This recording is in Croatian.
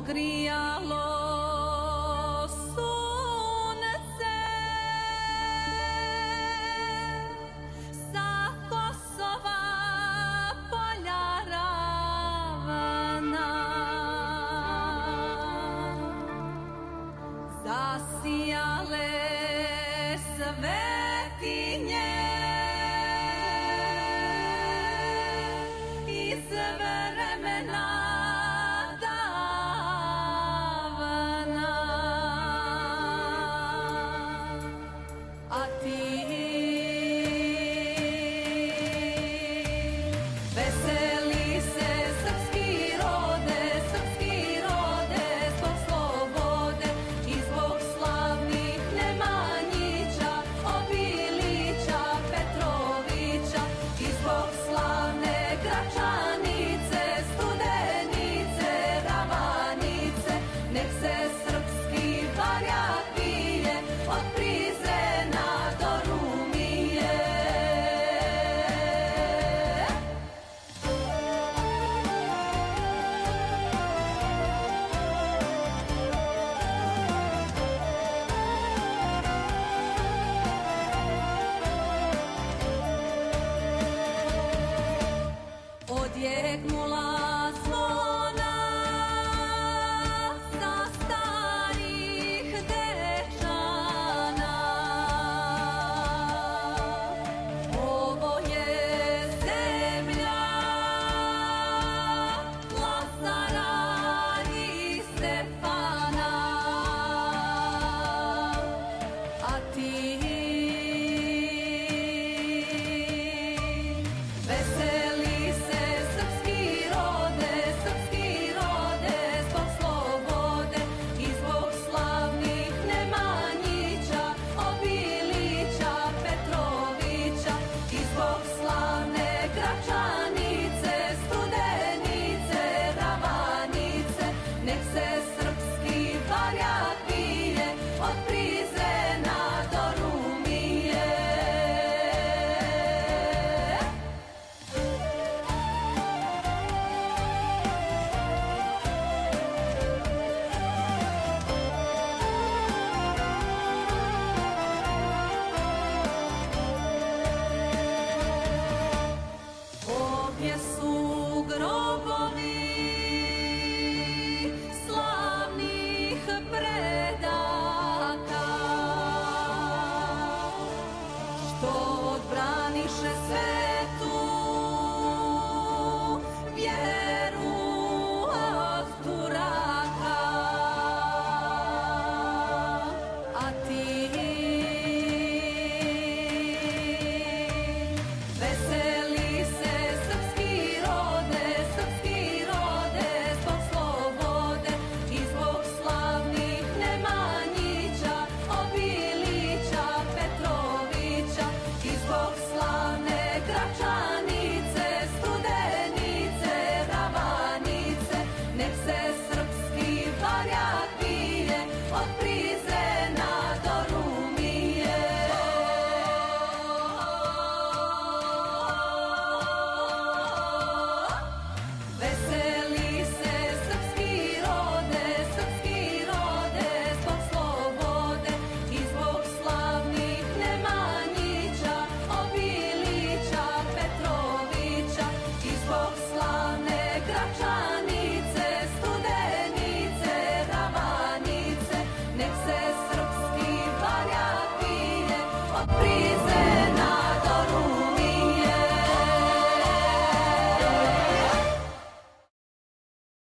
ogrijalo sunce sa Kosova polja ravana, zasijale svetinje iz vremena davna, a ti veseli se srpski rode, zbog slobode i zbog slavnih Nemanjića, Obilića, Petrovića i zbog slavne Gračanice, Studenice, Ravanice. Nek se srpski barjak vije od Prizrena do Rumije. Odjeknula zvona sa starih dečana. Ovo je zemlja Lazara i Stefana, a ti veseli se srpski rode, zbog slobode i zbog slavnih Nemanjića, Obilića, Petrovića i zbog slavne Gračanice, Studenice, Ravanice. Nek se srpski barjak vije od Prizrena do Rumije. Ovdje su grobovi slavnih predaka, što odbraniše svetu vjeru od Turaka, a ti veseli se srpski rode, zbog slobode i zbog slavnih Nemanjića, Obilića, Petrovića i zbog slavne Gračanice, Studenice, Ravanice. Nek se srpski barjak vije od Prizrena do Rumije. Veseli se srpski rode, zbog slobode i zbog slavnih Nemanjića, Obilića, Petrovića i zbog slavne Gračanice, Studenice, Ravanice. Nek se srpski barjak vije od Prizrena